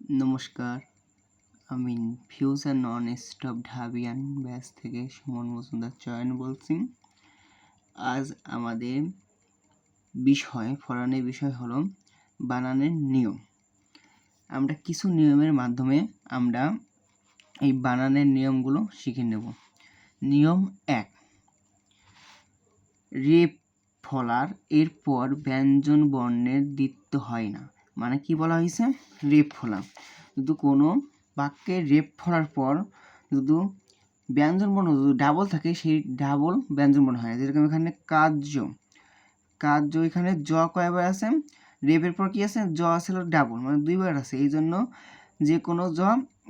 নমস্কার, আমি future non stop ঢাবিয়ান batch থেকে সুমন মজুমদার চয়ন বলছি। আজ আমাদের পড়ানোর বিষয় হলো বানানের নিয়ম। আমরা কিছু নিয়মের মাধ্যমে আমরা এই বানানের নিয়মগুলো শিখে নেব। নিয়ম ১, রেপ ফলার এরপর ব্যঞ্জন বর্ণের দ্বিত্ব হয় না। মানে কি বলা হয়েছে? রেপ ফলা, যদি কোনো বাক্যে রেপ ফলার পর যদি ব্যঞ্জন বর্ণ যদি ডাবল থাকে, সেই ডাবল ব্যঞ্জন বর্ণ হয় না। যেরকম এখানে কার্য, এখানে জ কয়বার আছে? রেপের পর কি আছে? জ আছে ডাবল, মানে দুইবার আছে। এই জন্য যে কোনো জ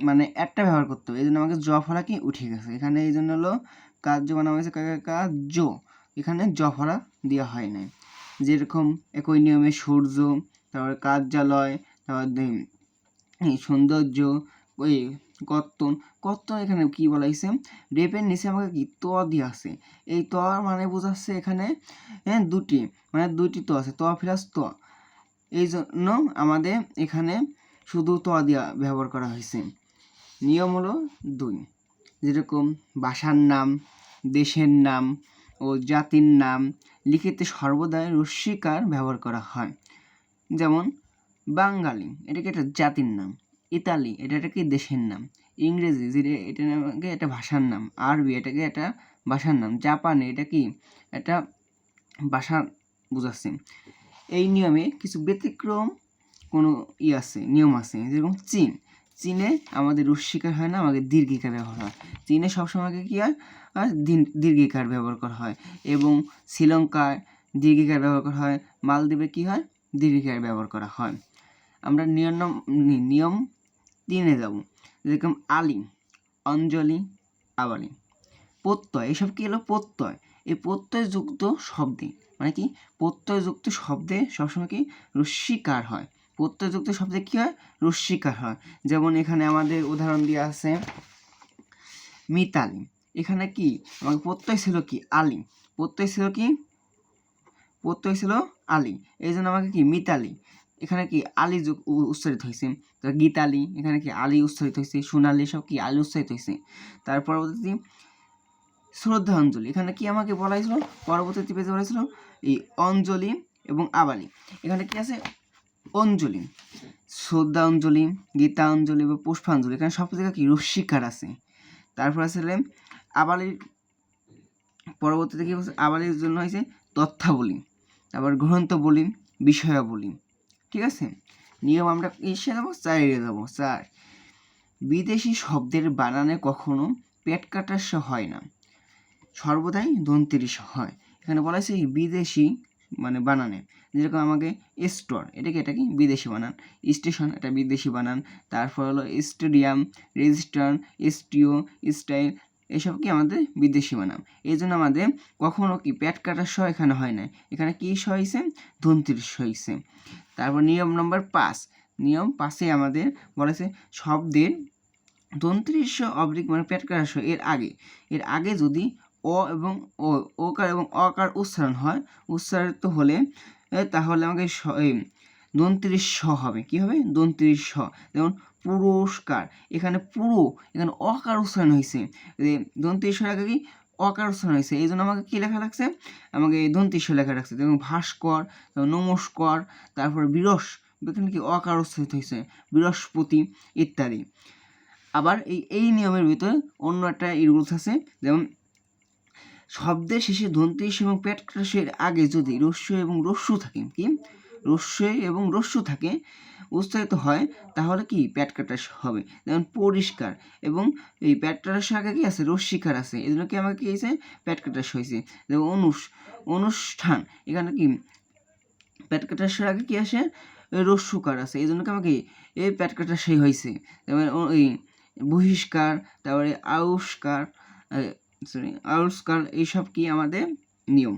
মানে একটা ব্যবহার করতে হবে, এই জন্য আমাকে জ ফলা কি উঠে গেছে এখানে। এই জন্য হলো কার্য বানানো হয়েছে কার্য, এখানে জ ফলা দেওয়া হয় নাই। যেরকম একই নিয়মে সূর্য, তারপরে কার্যালয়, তারপর সৌন্দর্য, ওই কর্তন এখানে কি বলা হয়েছে? রেপের নিচে আমাকে কি ত দিয়ে আছে। এই ত মানে বোঝাচ্ছে এখানে দুটি, মানে দুইটি ত আছে, ত প্লাস ত। এই জন্য আমাদের এখানে শুধু ত দিয়া ব্যবহার করা হয়েছে। নিয়ম হলো 2, যেরকম ভাষার নাম, দেশের নাম ও জাতির নাম লিখিতে সর্বদাই রস্যিকার ব্যবহার করা হয়। যেমন বাঙালি, এটাকে একটা জাতির নাম। ইতালি, এটাকে দেশের নাম। ইংরেজি, এটাকে একটা ভাষার নাম। আরবি, এটাকে একটা ভাষার নাম। জাপানি, এটা কি একটা ভাষা বোঝাচ্ছে। এই নিয়মে কিছু ব্যতিক্রম কোনো আছে, নিয়ম আছে। যেরকম চীনে আমাদের রস্যিকার হয় না, আমাদের দীর্ঘিকার ব্যবহার হয়। চীনে সবসময় কি হয়? দীর্ঘিকার ব্যবহার করা হয়। এবং শ্রীলঙ্কায় দীর্ঘিকার ব্যবহার করা হয়। মালদ্বীপে কি হয়? দীর্ঘিকার ব্যবহার করা হয়। আমরা নিয়ম 3-এ যাব। যেরকম আলি, অঞ্জলি, আবালি, প্রত্যয়, এসব কি হলো? প্রত্যয়। এই প্রত্যয়যুক্ত শব্দে, মানে কি প্রত্যয়যুক্ত শব্দে সবসময় কি রস্যিকার হয়। প্রত্যয়যুক্ত শব্দে কি হয়? রস্যিকার হয়। যেমন এখানে আমাদের উদাহরণ দেওয়া আছে মিতালি। এখানে কি আমাকে প্রত্যয় ছিল কি? আলি। প্রত্যয় ছিল আলি, এই জন্য আমাকে কি মিতালি। এখানে কি আলি উচ্চারিত হয়েছে। গীতালি, এখানে কি আলি উচ্চারিত হয়েছে। সোনালি, সব কি আলি উচ্চারিত হয়েছে। তার পরবর্তী শ্রদ্ধাঞ্জলি, এখানে কি আমাকে বলা হয়েছিল? পরবর্তী পেজে বলা হয়েছিল এই অঞ্জলি এবং আবালি। এখানে কি আছে? অঞ্জলি, শ্রদ্ধাঞ্জলি, গীতাঞ্জলি বা পুষ্পাঞ্জলি, এখানে সব জায়গায় কি রস্যিকার আছে। তারপর আসলে আবালির পরবর্তীতে কি হচ্ছে? আবালির জন্য হয়েছে তথ্যাবলী, তারপর গ্রন্থ বলি, বিষয়াবলী। ঠিক আছে। নিয়ম আমরা এসে যাবো 4-এ যাবো। 4, বিদেশি শব্দের বানানে কখনো পেট কাটার স হয় না, সর্বদাই দন্তের স হয়। এখানে বলা হয়েছে বিদেশি মানে বানানে। যেরকম আমাকে স্টোর, এটা কি বিদেশি বানান। স্টেশন, এটা বিদেশি বানান। তারপর হলো স্টেডিয়াম, রেজিস্টার, এসটিও, স্টাইল, এসব কি আমাদের বিদেশি বানান। এই জন্য আমাদের কখনো কি পেট কাটার স এখানে হয় না, এখানে কি স হয়েছে? দন্তের স হয়েছে। তারপর নিয়ম নম্বর 5, নিয়ম 5-এ আমাদের বলেছে শব্দের দন্তের স অবলিক মানে পেট কাটার স এর আগে যদি অ এবং ওকার এবং অকার উচ্চারণ হয়, উচ্চারিত হলে তাহলে আমাকে দন্তের স হবে। কি হবে? দন্তের স। যেমন পুরস্কার, এখানে এখানে অকার উচ্চারণ হয়েছে। দন্তের স আগে কি অকার উচ্চারণ হয়েছে, এই জন্য আমাকে কি লেখা লাগছে? আমাকে দন্তের স লেখা রাখছে। যেমন ভাস্কর, নমস্কার, তারপর বিরস, এখানে কি অকার উচ্চারিত হয়েছে। বৃহস্পতি ইত্যাদি। আবার এই নিয়মের ভিতরে অন্য একটা রুলস আছে। যেমন শব্দের শেষে দন্তের এবং পেট কাটার আগে যদি রস্য এবং রস্যু থাকে, কি রস্য এবং রস্যু থাকে, উচ্চারিত হয়, তাহলে কি পেট কাটার হবে। যেমন পরিষ্কার, এবং এই পেট কাটার আগে কি আছে? রস্যিকার আছে, এই জন্য কি আমাকে কি হয়েছে? পেট কাটার হয়েছে। যেমন অনুষ্ঠান, এখানে কি পেট কাটার আগে কি আসে? রস্যুকার আছে, এই জন্য কি আমাকে এই পেট কাটার হয়েছে। যেমন ওই বহিষ্কার, তারপরে আউস্কার, এইসব কি আমাদের নিয়ম।